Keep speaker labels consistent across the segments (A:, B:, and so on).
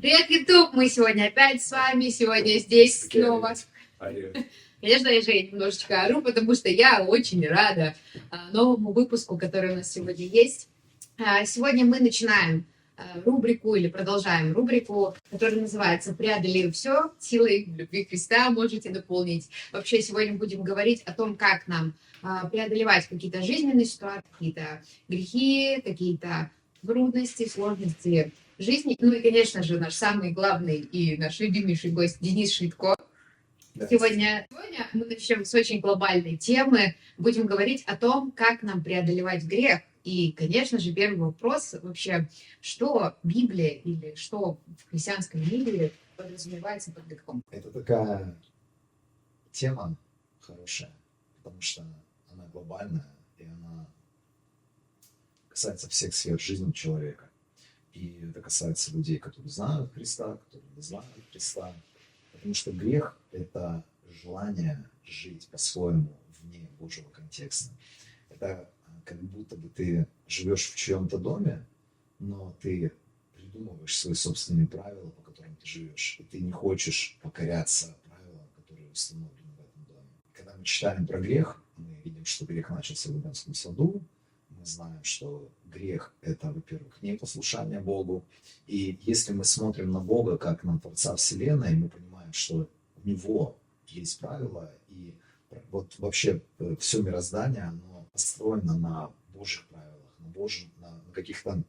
A: Привет, YouTube! Мы сегодня опять с вами, сегодня здесь снова. Конечно, я же немножечко ору, потому что я очень рада новому выпуску, который у нас сегодня есть. Сегодня мы начинаем рубрику или продолжаем рубрику, которая называется «Преодолев все силой любви Христа можете наполнить». Вообще сегодня будем говорить о том, как нам преодолевать какие-то жизненные ситуации, какие-то грехи, какие-то трудности, сложности жизни. Ну и, конечно же, наш самый главный и наш любимейший гость Денис Швидко. Да. Сегодня мы начнем с очень глобальной темы. Будем говорить о том, как нам преодолевать грех. И, конечно же, первый вопрос вообще, что Библия или что в христианском мире подразумевается под грехом?
B: Это такая тема хорошая, потому что она глобальная, и она касается всех сфер жизни человека. И это касается людей, которые знают Христа, которые не знают Христа. Потому что грех – это желание жить по-своему вне Божьего контекста. Это как будто бы ты живешь в чьем-то доме, но ты придумываешь свои собственные правила, по которым ты живешь. И ты не хочешь покоряться правилам, которые установлены в этом доме. Когда мы читаем про грех, мы видим, что грех начался в Эдемском саду. Мы знаем, что грех – это, во-первых, непослушание Богу. И если мы смотрим на Бога как на Творца Вселенной, мы понимаем, что у Него есть правила, и вот вообще все мироздание, оно построено на Божьих правилах, на каких-то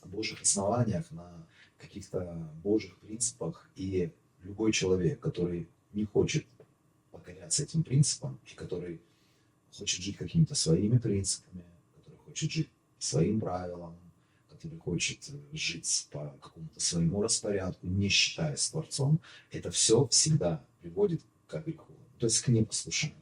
B: Божьих основаниях, на каких-то Божьих принципах. И любой человек, который не хочет покоряться этим принципам, и который хочет жить какими-то своими принципами, который хочет жить своим правилам, который хочет жить по какому-то своему распорядку, не считаясь с Творцом, это все всегда приводит к греху, то есть к непослушанию.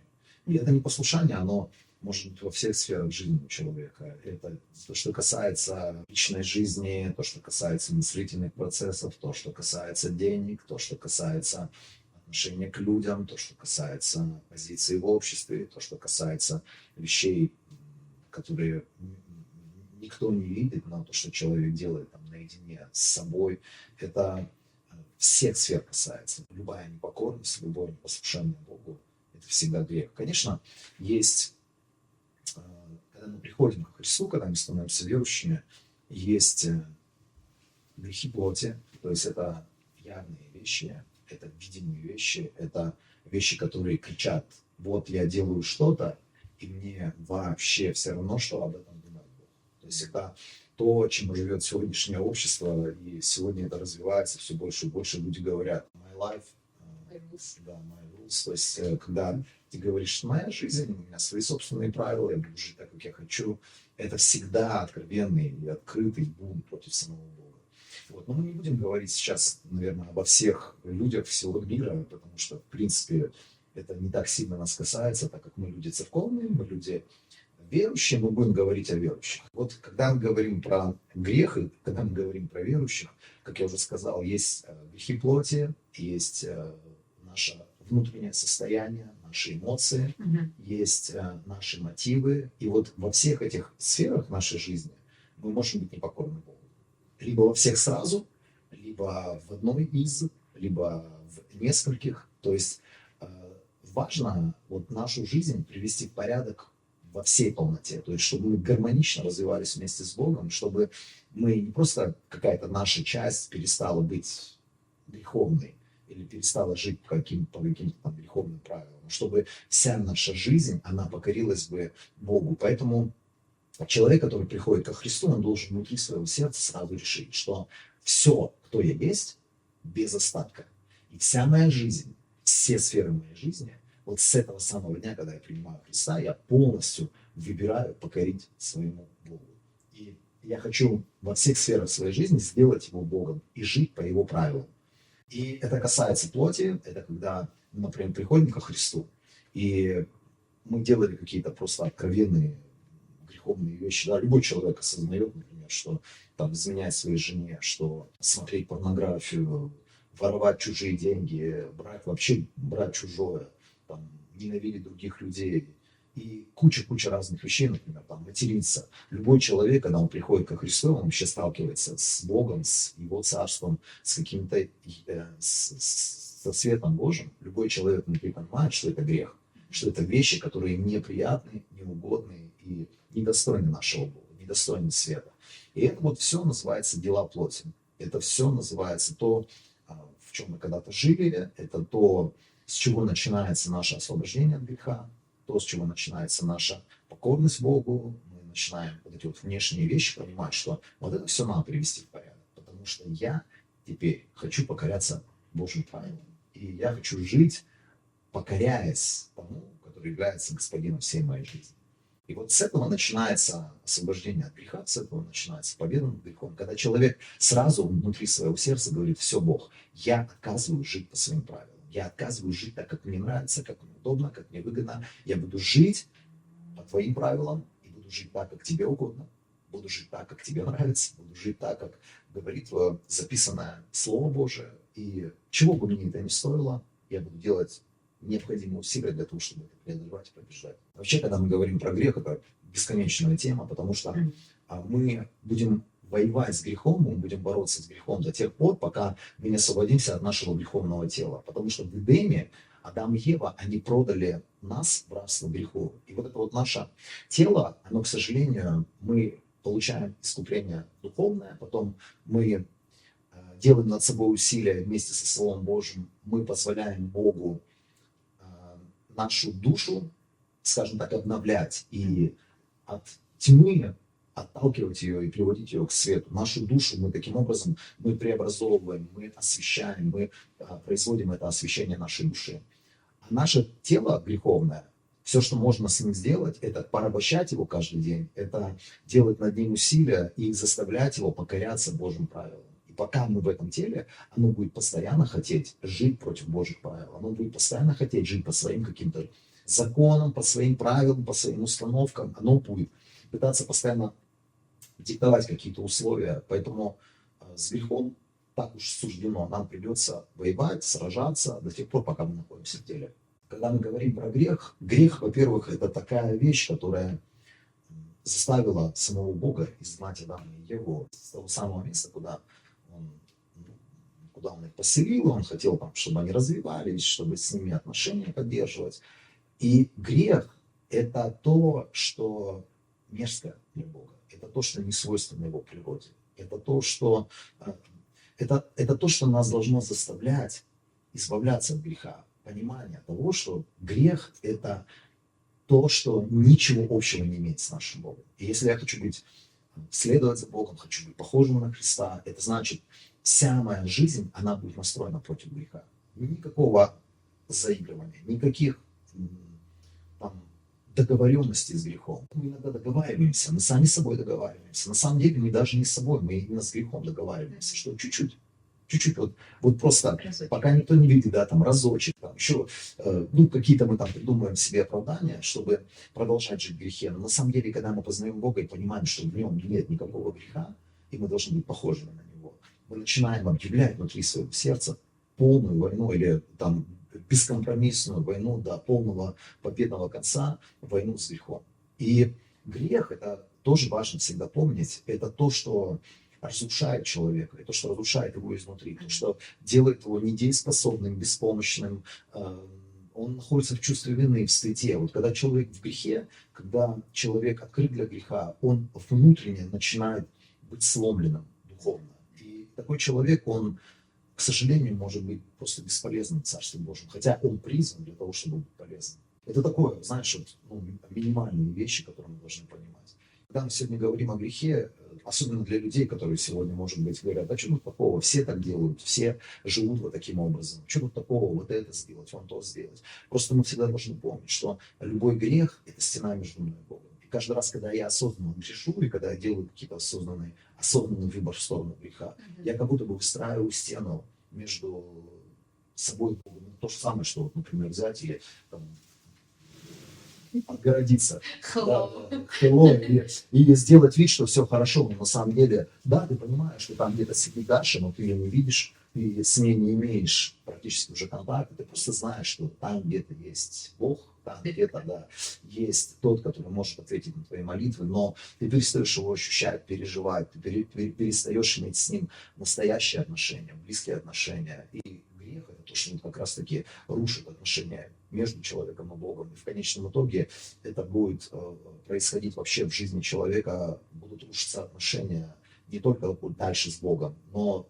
B: И это непослушание, оно может быть во всех сферах жизни у человека. Это то, что касается личной жизни, то, что касается мыслительных процессов, то, что касается денег, то, что касается отношения к людям, то, что касается позиции в обществе, то, что касается вещей, которые никто не видит, но то, что человек делает там наедине с собой, это всех сфер касается. Любая непокорность, любое непослушание Богу, это всегда грех. Конечно, есть, когда мы приходим к Христу, когда мы становимся верующими, есть грехи плоти, то есть это явные вещи, это видимые вещи, это вещи, которые кричат: вот я делаю что-то, и мне вообще все равно, что об этом думает Бог. То есть это то, чем живет сегодняшнее общество, и сегодня это развивается все больше и больше. Люди говорят my life, да, my rules. То есть когда ты говоришь: моя жизнь, у меня свои собственные правила, я буду жить так, как я хочу, это всегда откровенный и открытый бунт против самого Бога. Вот. Но мы не будем говорить сейчас, наверное, обо всех людях всего мира, потому что, в принципе, это не так сильно нас касается, так как мы люди церковные, мы люди верующие, мы будем говорить о верующих. Вот когда мы говорим про грех, и когда мы говорим про верующих, как я уже сказал, есть грехи плоти, есть наше внутреннее состояние, наши эмоции, есть наши мотивы. И вот во всех этих сферах нашей жизни мы можем быть непокорны Богу. Либо во всех сразу, либо в одной из, либо в нескольких. То есть важно вот нашу жизнь привести в порядок во всей полноте. То есть чтобы мы гармонично развивались вместе с Богом, чтобы мы не просто какая-то наша часть перестала быть греховной или перестала жить по каким-то там греховным правилам, а чтобы вся наша жизнь, она покорилась бы Богу. Поэтому человек, который приходит ко Христу, он должен внутри своего сердца сразу решить, что все, кто я есть, без остатка. И вся моя жизнь, все сферы моей жизни, вот с этого самого дня, когда я принимаю Христа, я полностью выбираю покорить своему Богу. И я хочу во всех сферах своей жизни сделать его Богом и жить по его правилам. И это касается плоти, это когда, например, приходим ко Христу, и мы делали какие-то просто откровенные греховные вещи. Да, любой человек осознает, например, что там изменять своей жене, что смотреть порнографию, воровать чужие деньги, брать чужое, там, ненавидеть других людей И куча разных вещей, например, там, материться. Любой человек, когда он приходит ко Христу, он вообще сталкивается с Богом, с Его Царством, с каким-то, со светом Божьим. Любой человек внутри понимает, что это грех, что это вещи, которые неприятны, неугодны и недостойны нашего Бога, недостойны света. И это вот все называется дела плоти. Это все называется то, в чем мы когда-то жили, это то, с чего начинается наше освобождение от греха, то, с чего начинается наша покорность Богу. Мы начинаем вот эти вот внешние вещи понимать, что вот это все надо привести в порядок, потому что я теперь хочу покоряться Божьим правилам. И я хочу жить, покоряясь тому, который является господином всей моей жизни. И вот с этого начинается освобождение от греха, с этого начинается победа над грехом. Когда человек сразу внутри своего сердца говорит: все, Бог, я отказываюсь жить по своим правилам. Я отказываюсь жить так, как мне нравится, как мне удобно, как мне выгодно. Я буду жить по твоим правилам и буду жить так, как тебе угодно. Буду жить так, как тебе нравится. Буду жить так, как говорит твое записанное Слово Божие. И чего бы мне это ни стоило, я буду делать необходимые усилия для того, чтобы это преодолевать и побеждать. Вообще, когда мы говорим про грех, это бесконечная тема, потому что мы будем воевать с грехом, мы будем бороться с грехом до тех пор, пока мы не освободимся от нашего греховного тела. Потому что в Эдеме Адам и Ева, они продали нас в рабство греху. И вот это вот наше тело, оно, к сожалению, мы получаем искупление духовное, потом мы делаем над собой усилия вместе со Словом Божьим, мы позволяем Богу нашу душу, скажем так, обновлять и от тьмы отталкивать ее и приводить ее к свету. Нашу душу мы таким образом мы преобразовываем, мы освещаем, мы производим это освещение нашей души. А наше тело греховное, все, что можно с ним сделать, это порабощать его каждый день, это делать над ним усилия и заставлять его покоряться Божьим правилам. И пока мы в этом теле, оно будет постоянно хотеть жить против Божьих правил, оно будет постоянно хотеть жить по своим каким-то законам, по своим правилам, по своим установкам, оно будет пытаться постоянно диктовать какие-то условия. Поэтому с грехом так уж суждено. Нам придется воевать, сражаться до тех пор, пока мы находимся в теле. Когда мы говорим про грех, грех, во-первых, это такая вещь, которая заставила самого Бога изгнать Адама и Еву с того самого места, куда он их поселил. Он хотел, чтобы они развивались, чтобы с ними отношения поддерживать. И грех – это то, что мерзко для Бога. Это то, что не свойственно Его природе. Это то, что нас должно заставлять избавляться от греха. Понимание того, что грех – это то, что ничего общего не имеет с нашим Богом. И если я хочу следовать за Богом, хочу быть похожим на Христа, это значит, вся моя жизнь, она будет настроена против греха. Никакого заигрывания, никаких договоренности с грехом. Мы иногда договариваемся, мы сами с собой договариваемся. На самом деле мы даже не с собой, мы именно с грехом договариваемся, что чуть-чуть, вот просто, пока никто не видит, разочек, еще, какие-то мы придумываем себе оправдания, чтобы продолжать жить в грехе. Но на самом деле, когда мы познаем Бога и понимаем, что в нем нет никакого греха, и мы должны быть похожими на него, мы начинаем объявлять внутри своего сердца полную войну или бескомпромиссную войну до полного победного конца, войну с грехом. И грех, это тоже важно всегда помнить, это то, что разрушает человека, это то, что разрушает его изнутри, то, что делает его недееспособным, беспомощным, он находится в чувстве вины, в стыде. Вот когда человек в грехе, когда человек открыт для греха, он внутренне начинает быть сломленным духовно. И такой человек, он, к сожалению, может быть просто бесполезным в Царстве Божьем, хотя он призван для того, чтобы быть полезным. Это такое, знаешь, минимальные вещи, которые мы должны понимать. Когда мы сегодня говорим о грехе, особенно для людей, которые сегодня, может быть, говорят: а что тут такого, все так делают, все живут вот таким образом, что тут такого, вот это сделать, вон то сделать. Просто мы всегда должны помнить, что любой грех – это стена между мной и Богом. И каждый раз, когда я осознанно грешу, и когда я делаю какие-то осознанный выбор в сторону греха, я как будто бы выстраиваю стену между собой и Богом. То же самое, что, например, взять и отгородиться, и сделать вид, что все хорошо, но на самом деле, да, ты понимаешь, что там где-то сидит дальше, но ты ее не видишь, ты с ней не имеешь практически уже контакта, ты просто знаешь, что там где-то есть Бог, там где-то, да, есть тот, который может ответить на твои молитвы, но ты перестаешь его ощущать, переживать, ты перестаешь иметь с ним настоящие отношения, близкие отношения. И грех — это то, что как раз-таки рушит отношения между человеком и Богом. И в конечном итоге это будет происходить вообще в жизни человека, будут рушиться отношения не только дальше с Богом, но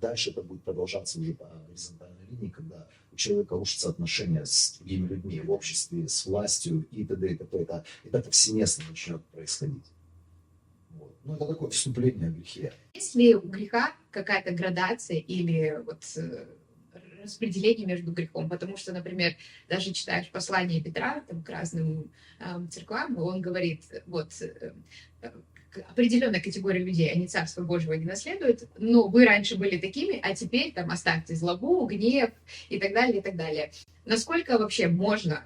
B: дальше это будет продолжаться уже по горизонтальной линии, когда у человека рушатся отношения с другими людьми в обществе, с властью и т.д. и т.п. Это повсеместно начнет происходить. Вот. Ну, это такое вступление в грехе.
A: Есть ли у греха какая-то градация или вот распределение между грехом? Потому что, например, даже читаешь послание Петра там, к разным церквам, и он говорит, вот определенная категория людей, они Царство Божьего не наследуют, но вы раньше были такими, а теперь там оставьте злобу, гнев и так далее, и так далее. Насколько вообще можно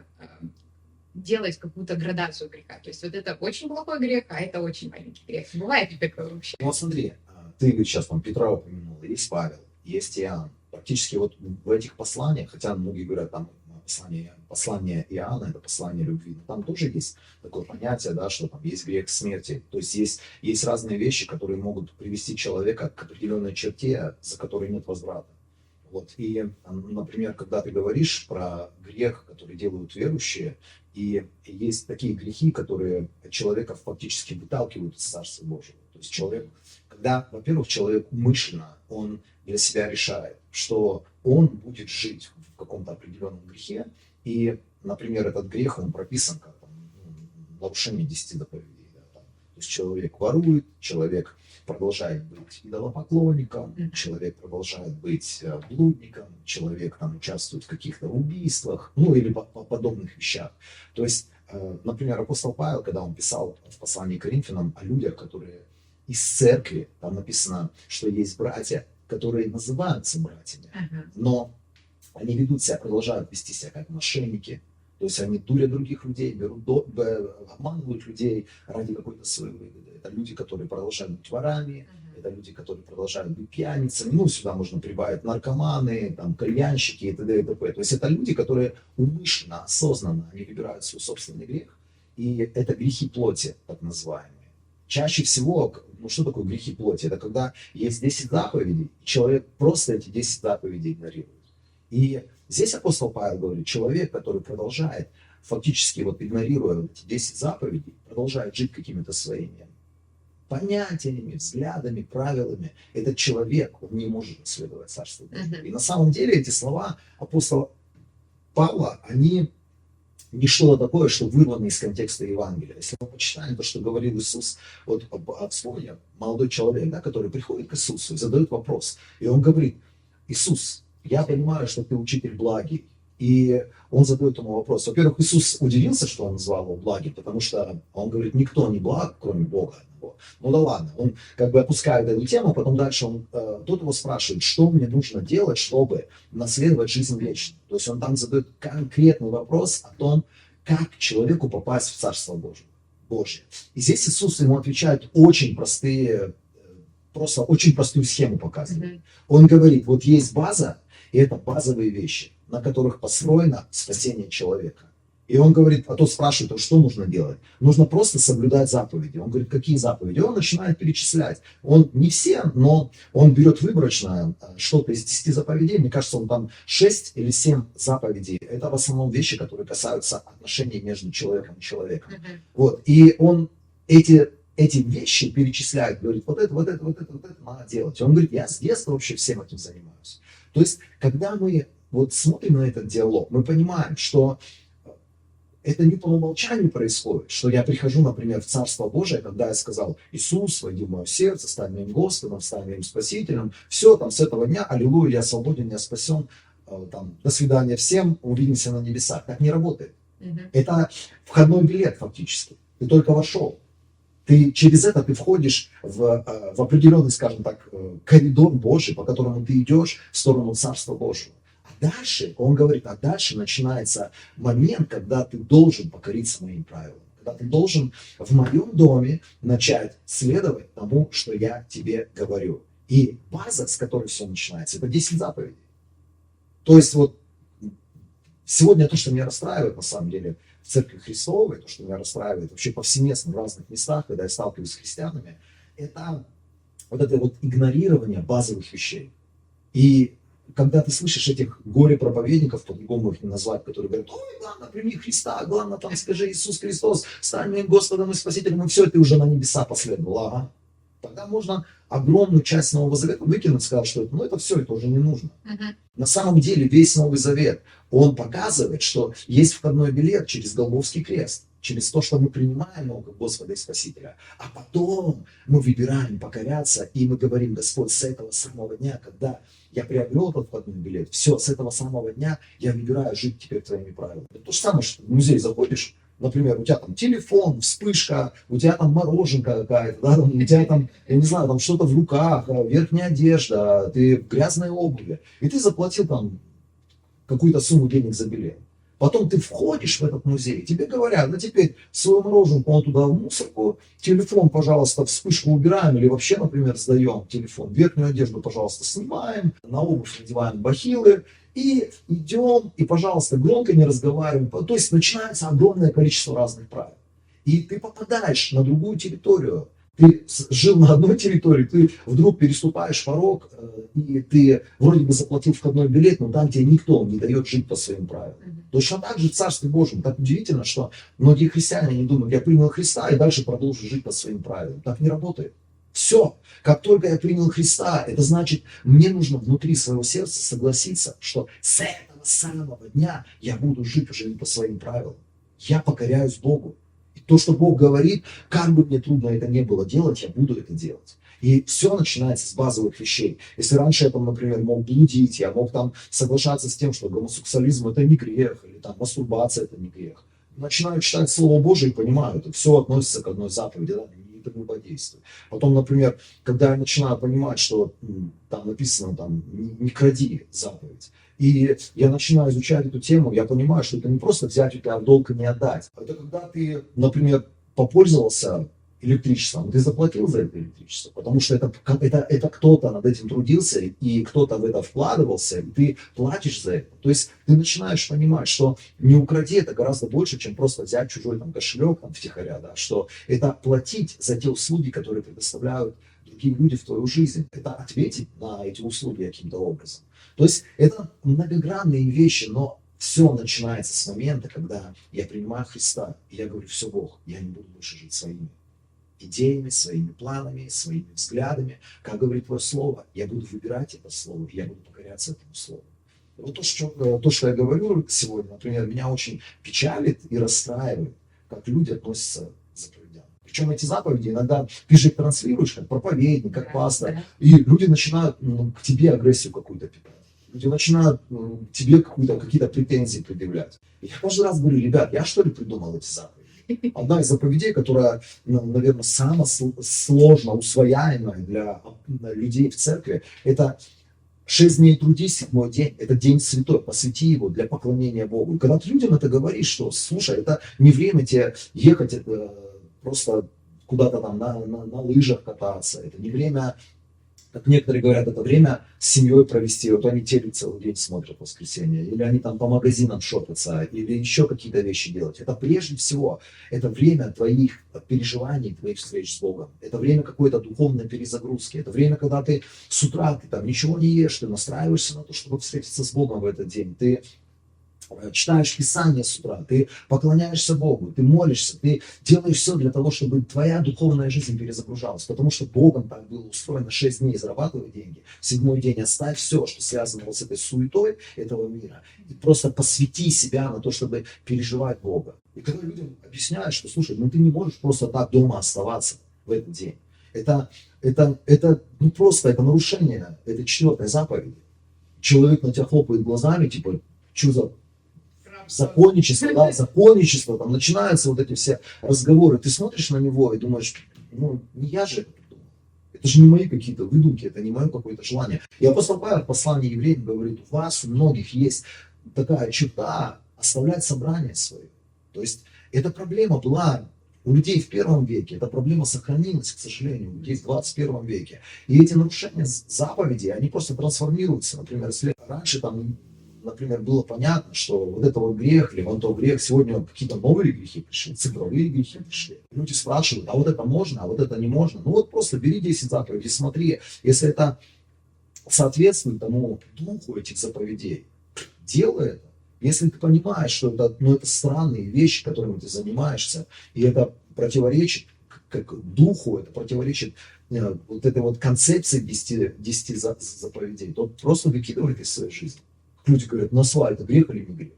A: делать какую-то градацию греха? То есть вот это очень плохой грех, а это очень маленький грех. Бывает ли такое вообще?
B: Ну, смотри, ты сейчас там Петра упомянул, есть Павел, есть Иоанн. Практически вот в этих посланиях, хотя многие говорят, там послание Иоанна — это послание любви, но там тоже есть такое понятие, да, что там есть грех смерти. То есть есть разные вещи, которые могут привести человека к определенной черте, за которой нет возврата. Вот. И, например, когда ты говоришь про грех, который делают верующие, и есть такие грехи, которые человека фактически выталкивают из Царства Божьего. То есть человек, когда, во-первых, человек умышленно, он для себя решает, что он будет жить в каком-то определенном грехе, и, например, этот грех, он прописан как там, нарушение 10 заповедей. Да, там. То есть человек ворует, человек продолжает быть идолопоклонником, человек продолжает быть блудником, человек там участвует в каких-то убийствах, ну или подобных вещах. То есть, например, апостол Павел, когда он писал в послании к Коринфянам о людях, которые из церкви, там написано, что есть братья, которые называются братьями, но они ведут себя, продолжают вести себя как мошенники. То есть они дурят других людей, обманывают людей ради какой-то своей выгоды. Это люди, которые продолжают быть ворами, это люди, которые продолжают быть пьяницами. Ну, сюда можно прибавить наркоманы, там, кальянщики и т.д. и т.п. То есть это люди, которые умышленно, осознанно, они выбирают свой собственный грех. И это грехи плоти, так называемые. Чаще всего, ну что такое грехи плоти? Это когда есть 10 заповедей, и человек просто эти 10 заповедей игнорирует. И здесь апостол Павел говорит, человек, который продолжает, фактически вот игнорируя эти 10 заповедей, продолжает жить какими-то своими понятиями, взглядами, правилами, этот человек, он не может наследовать Царство Божие. И на самом деле эти слова апостола Павла, они не что-то такое, что вырвано из контекста Евангелия. Если мы почитаем то, что говорил Иисус, вот вспомни, молодой человек, да, который приходит к Иисусу и задает вопрос, и он говорит: Иисус, я понимаю, что ты учитель благий. И он задает ему вопрос. Во-первых, Иисус удивился, что он назвал его благим, потому что он говорит, никто не благ, кроме Бога одного. Ну да ладно, он как бы опускает эту тему, потом дальше тот его спрашивает, что мне нужно делать, чтобы наследовать жизнь вечную. То есть он там задает конкретный вопрос о том, как человеку попасть в Царство Божие. И здесь Иисус ему отвечает очень простые, просто очень простую схему показывает. Он говорит, вот есть база, и это базовые вещи, на которых построено спасение человека. И он говорит, а тот спрашивает, а что нужно делать? Нужно просто соблюдать заповеди. Он говорит, какие заповеди? Он начинает перечислять. Он не все, но он берет выборочно что-то из 10 заповедей. Мне кажется, он там 6 или 7 заповедей. Это в основном вещи, которые касаются отношений между человеком и человеком. Вот. И он эти вещи перечисляет, говорит, вот это надо делать. И он говорит, я с детства вообще всем этим занимаюсь. То есть, когда мы вот смотрим на этот диалог, мы понимаем, что это не по умолчанию происходит, что я прихожу, например, в Царство Божие, когда я сказал, Иисус, войди в мое сердце, стань моим Господом, стань моим Спасителем, все, там, с этого дня, аллилуйя, я свободен, я спасен, там, до свидания всем, увидимся на небесах. Так не работает. Это входной билет фактически. Ты только вошел. Через это ты входишь в определенный, скажем так, коридор Божий, по которому ты идешь в сторону Царства Божьего. А дальше, он говорит, дальше начинается момент, когда ты должен покориться моим правилам. Когда ты должен в моем доме начать следовать тому, что я тебе говорю. И база, с которой все начинается, это 10 заповедей. То есть вот Сегодня то, что меня расстраивает, на самом деле, в Церкви Христовой, то, что меня расстраивает вообще повсеместно в разных местах, когда я сталкиваюсь с христианами, это вот это вот игнорирование базовых вещей. И когда ты слышишь этих горе-проповедников, по-другому их не назвать, которые говорят: ой, главное, прими Христа, главное, там, скажи Иисус Христос, стань моим Господом и Спасителем, и все, ты уже на небеса последовал. Ага. Тогда можно огромную часть Нового Завета выкинуть, сказать, что это, ну, это все, это уже не нужно. На самом деле весь Новый Завет, он показывает, что есть входной билет через Голгофский крест, через то, что мы принимаем Его как Господа и Спасителя, а потом мы выбираем покоряться, и мы говорим: Господь, с этого самого дня, когда я приобрел этот входной билет, все, с этого самого дня я выбираю жить теперь твоими правилами. Это то же самое, что в музей заходишь, например, у тебя там телефон, вспышка, у тебя там мороженка какая-то, да, там, у тебя там, я не знаю, там что-то в руках, верхняя одежда, ты в грязной обуви, и ты заплатил там какую-то сумму денег за билет. Потом ты входишь в этот музей, тебе говорят: ну теперь свою мороженку вон туда в мусорку, телефон, пожалуйста, вспышку убираем, или вообще, например, сдаем телефон, верхнюю одежду, пожалуйста, снимаем, на обувь надеваем бахилы, и идем, и, пожалуйста, громко не разговариваем. То есть начинается огромное количество разных правил. И ты попадаешь на другую территорию. Ты жил на одной территории, ты вдруг переступаешь порог, и ты вроде бы заплатил входной билет, но там тебе никто не дает жить по своим правилам. Точно так же в Царстве Божьем. Так удивительно, что многие христиане, они думают: я принял Христа и дальше продолжу жить по своим правилам. Так не работает. Все. Как только я принял Христа, это значит, мне нужно внутри своего сердца согласиться, что с этого самого дня я буду жить уже не по своим правилам. Я покоряюсь Богу. И то, что Бог говорит, как бы мне трудно это не было делать, я буду это делать. И все начинается с базовых вещей. Если раньше я там, например, мог блудить, я мог там соглашаться с тем, что гомосексуализм это не грех, или там мастурбация это не грех. Начинаю читать Слово Божие и понимаю, это все относится к одной заповеди, да, не прелюбодействуй. Потом, например, когда я начинаю понимать, что там написано, там, не кради, заповедь, и я начинаю изучать эту тему, я понимаю, что это не просто взять у тебя в долг и не отдать. Это когда ты, например, попользовался электричеством, ты заплатил за это электричество, потому что это кто-то над этим трудился, и кто-то в это вкладывался, и ты платишь за это. То есть ты начинаешь понимать, что не укради это гораздо больше, чем просто взять чужой там кошелек там, втихаря, да, что это платить за те услуги, которые предоставляют другие люди в твою жизнь. Это ответить на эти услуги каким-то образом. То есть это многогранные вещи, но все начинается с момента, когда я принимаю Христа, и я говорю: все, Бог, я не буду больше жить своими идеями, своими планами, своими взглядами. Как говорит Твое Слово, я буду выбирать это Слово, и я буду покоряться этому Слову. И вот то, что я говорю сегодня, например, меня очень печалит и расстраивает, как люди относятся к заповедям. Причем эти заповеди иногда ты же их транслируешь как проповедник, как пастор, и люди начинают к тебе агрессию какую-то питать. Люди начинают тебе какие-то претензии предъявлять. И я каждый раз говорю: ребят, я что ли придумал эти заповеди? Одна из заповедей, которая, наверное, самая сложно усвояемая для людей в церкви, это 6 дней трудись, 7-й день, это день святой, посвяти его для поклонения Богу. И когда ты людям это говоришь, что, слушай, это не время тебе ехать просто куда-то там на лыжах кататься, это не время, как некоторые говорят, это время с семьей провести, вот они телек целый день смотрят в воскресенье, или они там по магазинам шопятся, или еще какие-то вещи делать. Это прежде всего, это время твоих переживаний, твоих встреч с Богом. Это время какой-то духовной перезагрузки. Это время, когда ты с утра, ты там ничего не ешь, ты настраиваешься на то, чтобы встретиться с Богом в этот день. Ты читаешь Писание с утра, ты поклоняешься Богу, ты молишься, ты делаешь все для того, чтобы твоя духовная жизнь перезагружалась, потому что Богом так было устроено: 6 дней зарабатывай деньги, 7-й день оставь все, что связано вот с этой суетой этого мира, и просто посвяти себя на то, чтобы переживать Бога. И когда людям объясняют, что, слушай, ну ты не можешь просто так дома оставаться в этот день, это ну просто это нарушение, это 4-й заповеди. Человек на тебя хлопает глазами, типа, что за законничество, да, законничество, там начинаются вот эти все разговоры, ты смотришь на него и думаешь: ну, не я же это придумал, это же не мои какие-то выдумки, это не мое какое-то желание. И апостол Павел в послании евреям говорит: у вас, у многих есть такая черта оставлять собрание свое. То есть эта проблема была у людей в 1 веке, эта проблема сохранилась, к сожалению, у людей в 21 веке. И эти нарушения заповедей, они просто трансформируются. Например, если раньше там например, было понятно, что вот это вот грех или вон то грех, сегодня какие-то новые грехи пришли, цифровые грехи пришли. Люди спрашивают, а вот это можно, а вот это не можно. Ну вот просто бери 10 заповедей, смотри, если это соответствует тому духу этих заповедей, делай это. Если ты понимаешь, что это, ну, это странные вещи, которыми ты занимаешься, и это противоречит как духу, это противоречит вот этой вот концепции 10 заповедей, то просто выкидывай это из своей жизни. Люди говорят, насва это грех или не грех?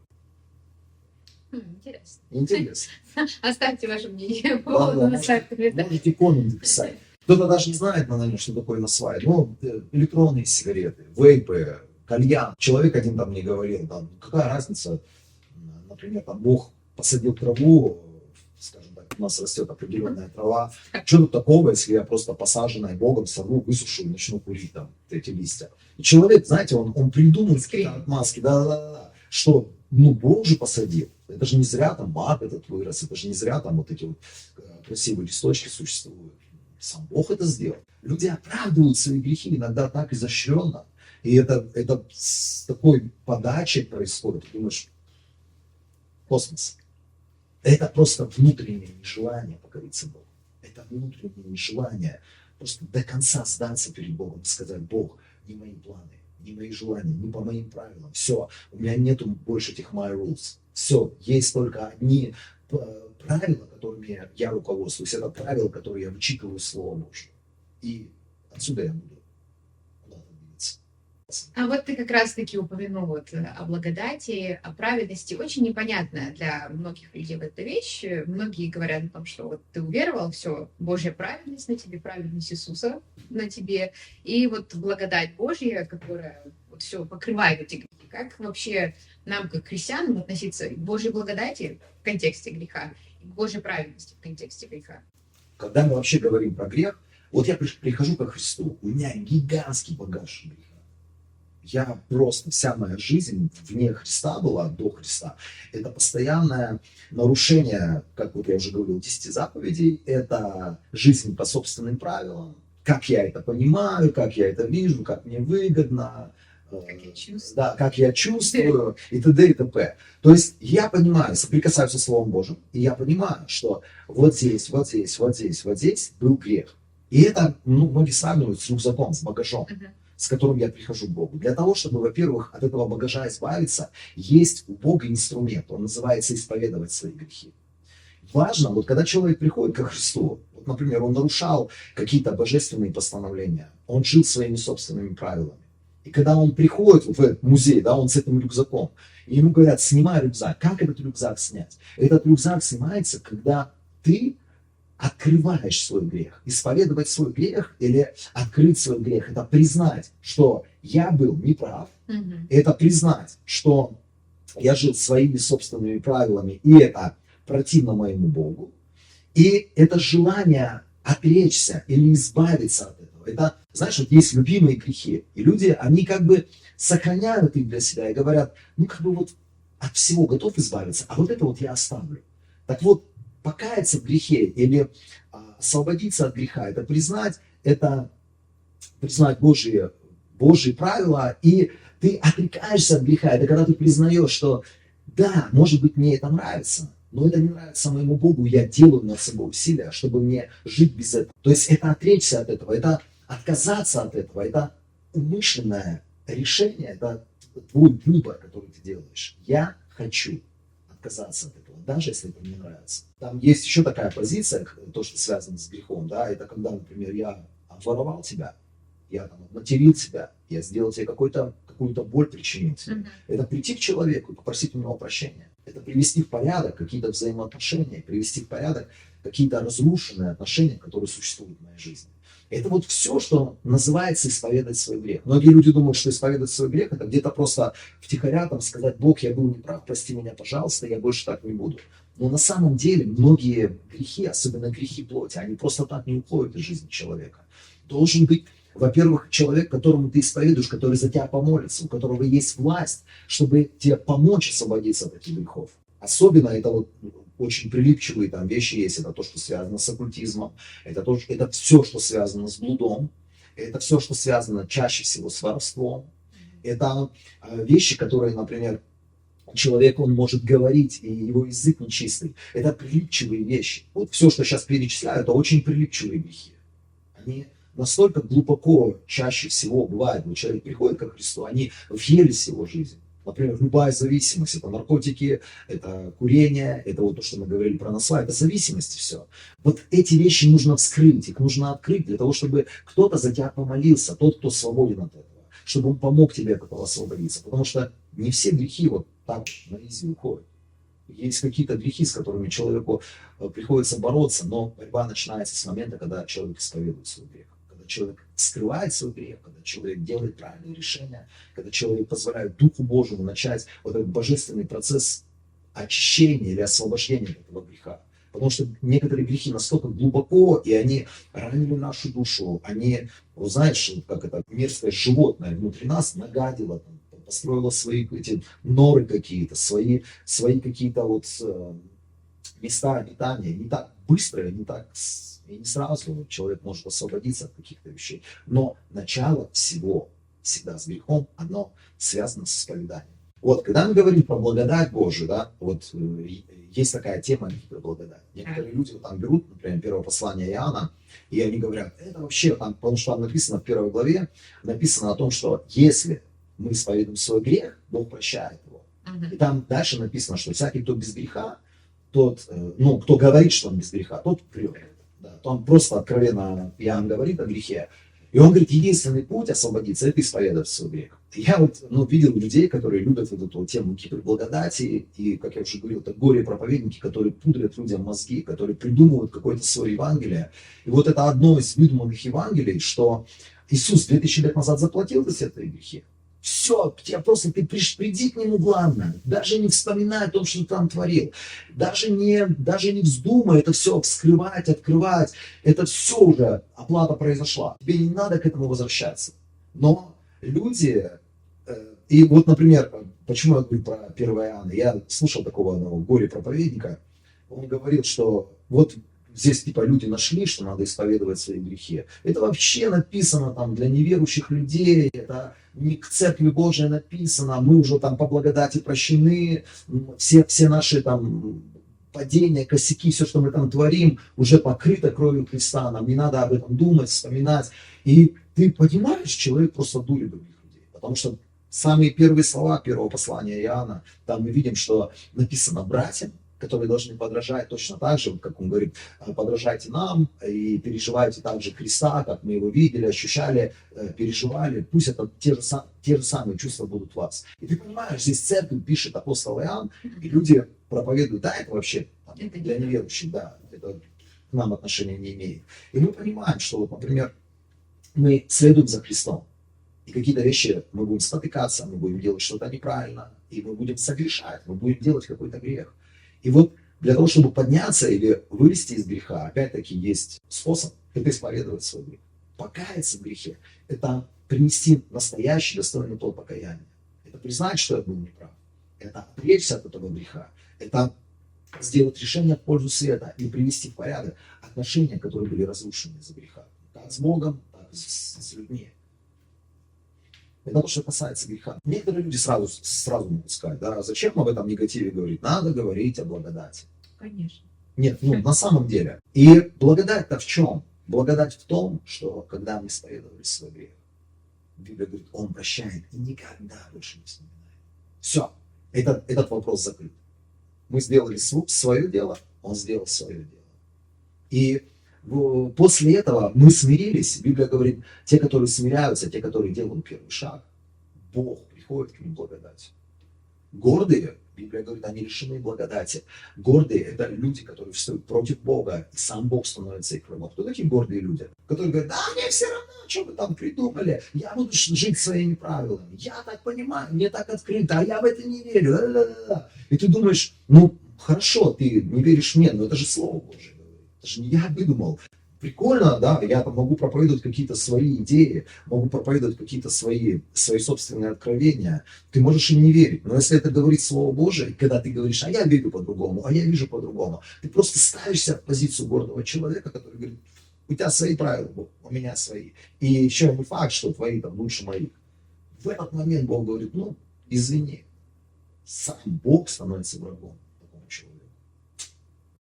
A: Интересно.
B: Интересно.
A: Оставьте ваше мнение по поводу насва.
B: Можете комменты писать. Кто-то даже не знает, наверное, что такое насва. Ну, электронные сигареты, вейпы, кальян. Человек один там мне говорил, там, какая разница, например, там Бог посадил траву, скажем так, у нас растет определенная трава. Что тут такого, если я просто посаженная Богом сорву, высушу и начну курить там эти листья? И человек, знаете, он придумывает какие-то отмазки, да, что, ну, Бог же посадил. Это же не зря там мак этот вырос, это же не зря там вот эти вот красивые листочки существуют. Сам Бог это сделал. Люди оправдывают свои грехи иногда так изощренно. И это с такой подачей происходит. Ты думаешь, космос. Это просто внутреннее нежелание покориться Богу. Это внутреннее нежелание просто до конца сдаться перед Богом и сказать, Бог, не мои планы, не мои желания, не по моим правилам. Все, у меня нету больше этих my rules. Все, есть только одни правила, которыми я руководствуюсь. Это правила, которые я вычитываю из Слова Божьего. И отсюда я буду куда-то двигаться.
A: А вот ты как раз-таки упомянул вот о благодати, о праведности. Очень непонятная для многих людей эта вещь. Многие говорят о том, что вот ты уверовал, все, Божья праведность на тебе, праведность Иисуса на тебе, и вот благодать Божья, которая вот все покрывает эти грехи. Как вообще нам, как христианам, относиться к Божьей благодати в контексте греха и к Божьей праведности в контексте греха?
B: Когда мы вообще говорим про грех, вот я прихожу ко Христу, у меня гигантский багаж греха. Я просто, вся моя жизнь вне Христа была, до Христа. Это постоянное нарушение, как вот я уже говорил, 10 заповедей. Это жизнь по собственным правилам. Как я это понимаю, как я это вижу, как мне выгодно. Да, как я чувствую, и т.д. и т.п. То есть я понимаю, соприкасаюсь со Словом Божьим, и я понимаю, что вот здесь, вот здесь, вот здесь, вот здесь был грех. И это, ну, многие сравнивают с рюкзаком, с багажом, с которым я прихожу к Богу. Для того, чтобы, во-первых, от этого багажа избавиться, есть у Бога инструмент, он называется исповедовать свои грехи. Важно, вот когда человек приходит ко Христу, вот, например, он нарушал какие-то божественные постановления, он жил своими собственными правилами. И когда он приходит в этот музей, да, он с этим рюкзаком, и ему говорят, снимай рюкзак. Как этот рюкзак снять? Этот рюкзак снимается, когда ты открываешь свой грех. Исповедовать свой грех или открыть свой грех, это признать, что я был неправ, это признать, что я жил своими собственными правилами, и это противно моему Богу, и это желание отречься или избавиться от этого. Это, знаешь, вот есть любимые грехи, и люди, они как бы сохраняют их для себя и говорят, ну как бы вот от всего готов избавиться, а вот это вот я оставлю. Так вот, покаяться в грехе или освободиться от греха, это признать Божьи правила, и ты отрекаешься от греха. Это когда ты признаешь, что да, может быть, мне это нравится, но это не нравится моему Богу, я делаю над собой усилия, чтобы мне жить без этого. То есть это отречься от этого, это отказаться от этого, это умышленное решение, это твой выбор, который ты делаешь. Я хочу отказаться от этого, даже если это мне нравится. Там есть еще такая позиция, то, что связано с грехом, да, это когда, например, я обворовал тебя, я там обматерил тебя, я сделал тебе какую-то боль причинил тебе. Это прийти к человеку и попросить у него прощения. Это привести в порядок какие-то взаимоотношения, привести в порядок какие-то разрушенные отношения, которые существуют в моей жизни. Это вот все, что называется исповедать свой грех. Многие люди думают, что исповедать свой грех, это где-то просто втихаря там сказать, Бог, я был неправ, прости меня, пожалуйста, я больше так не буду. Но на самом деле многие грехи, особенно грехи плоти, они просто так не уходят из жизни человека. Должен быть, во-первых, человек, которому ты исповедуешь, который за тебя помолится, у которого есть власть, чтобы тебе помочь освободиться от этих грехов. Особенно это вот очень прилипчивые там вещи есть, это то, что связано с оккультизмом, это все, что связано с блудом, это все, что связано чаще всего с воровством, Это вещи, которые, например, человек, он может говорить, и его язык нечистый. Это прилипчивые вещи. Вот все, что сейчас перечисляю, это очень прилипчивые грехи. Они настолько глубоко, чаще всего бывает, когда человек приходит ко Христу, они въелись в его жизнь. Например, любая зависимость, это наркотики, это курение, это вот то, что мы говорили про насла, это зависимость и все. Вот эти вещи нужно вскрыть, их нужно открыть для того, чтобы кто-то за тебя помолился, тот, кто свободен от этого, чтобы он помог тебе от этого освободиться. Потому что не все грехи вот так на изи уходят. Есть какие-то грехи, с которыми человеку приходится бороться, но борьба начинается с момента, когда человек исповедует свой грех. Когда человек скрывает свой грех, когда человек делает правильные решения, когда человек позволяет Духу Божьему начать вот этот божественный процесс очищения или освобождения от этого греха. Потому что некоторые грехи настолько глубоко, и они ранили нашу душу, они, вот знаешь, как это мерзкое животное внутри нас нагадило, там, построила свои эти норы какие-то, свои какие-то вот места обитания. Не так быстро, не так и не сразу человек может освободиться от каких-то вещей. Но начало всего всегда с грехом, оно связано с исповеданием. Вот, когда мы говорим про благодать Божию, да, вот есть такая тема гиперблагодать. Некоторые люди вот там берут, например, первое послание Иоанна, и они говорят, это вообще, там, потому что там написано в первой главе, написано о том, что если мы исповедуем свой грех, Бог прощает его. И там дальше написано, что всякий, кто без греха, тот, ну, кто говорит, что он без греха, тот врет. Да, там просто откровенно Иоанн говорит о грехе. И он говорит, единственный путь освободиться – это исповедовать свой грех. Я вот видел людей, которые любят вот эту тему гиперблагодати, и, как я уже говорил, это горе-проповедники, которые пудрят людям мозги, которые придумывают какое-то свое Евангелие. И вот это одно из выдуманных Евангелий, что Иисус 2000 лет назад заплатил за все твои грехи. Все, ты приди к нему, главное, даже не вспоминай о том, что ты там творил, даже не вздумай это все вскрывать, открывать, это все уже, оплата произошла, тебе не надо к этому возвращаться. Но люди, и вот, например, почему я говорю про 1 Иоанна, я слушал такого одного горе-проповедника, он говорил, что вот здесь типа люди нашли, что надо исповедовать свои грехи. Это вообще написано там для неверующих людей, это не к Церкви Божией написано, мы уже там по благодати прощены, все наши там падения, косяки, все, что мы там творим, уже покрыто кровью Христа, нам не надо об этом думать, вспоминать. И ты понимаешь, человек просто дурит других людей, потому что самые первые слова первого послания Иоанна, там мы видим, что написано братьям, которые должны подражать точно так же, как он говорит, подражайте нам и переживайте так же Христа, как мы его видели, ощущали, переживали. Пусть это те же самые чувства будут в вас. И ты понимаешь, здесь церковь пишет апостол Иоанн, и люди проповедуют, да, это вообще для неверующих, да, это к нам отношения не имеет. И мы понимаем, что вот, например, мы следуем за Христом, и какие-то вещи мы будем спотыкаться, мы будем делать что-то неправильно, и мы будем согрешать, мы будем делать какой-то грех. И вот для того, чтобы подняться или вылезти из греха, опять-таки есть способ, это исповедовать свой грех. Покаяться в грехе – это принести настоящий достойный плод покаяния. Это признать, что я был неправ. Это отречься от этого греха. Это сделать решение в пользу света и привести в порядок отношения, которые были разрушены из-за греха. Как с Богом, так и с людьми. Это то, что касается греха. Некоторые люди сразу могут сказать, да, зачем об этом негативе говорить? Надо говорить о благодати.
A: Конечно.
B: Нет, на самом деле. И благодать-то в чем? Благодать в том, что когда мы исповедовали свой грех, Библия говорит, Он прощает и никогда больше не вспоминает. Все, этот вопрос закрыт. Мы сделали свое дело, Он сделал свое дело. И после этого мы смирились. Библия говорит, те, которые смиряются, те, которые делают первый шаг, Бог приходит к ним благодатью. Гордые, Библия говорит, они лишены благодати. Гордые – это люди, которые встают против Бога, и сам Бог становится их врагом. Кто такие гордые люди? Которые говорят, да, мне все равно, что вы там придумали, я буду жить своими правилами, я так понимаю, мне так открыто, а я в это не верю. И ты думаешь, хорошо, ты не веришь мне, но это же Слово Божие. Это же не я выдумал. Прикольно, да, я там могу проповедовать какие-то свои идеи, могу проповедовать какие-то свои собственные откровения. Ты можешь им не верить, но если это говорит Слово Божие, когда ты говоришь, а я верю по-другому, а я вижу по-другому, ты просто ставишься в позицию гордого человека, который говорит, у тебя свои правила, у меня свои. И еще не факт, что твои там лучше моих. в этот момент Бог говорит, ну, извини, сам Бог становится врагом.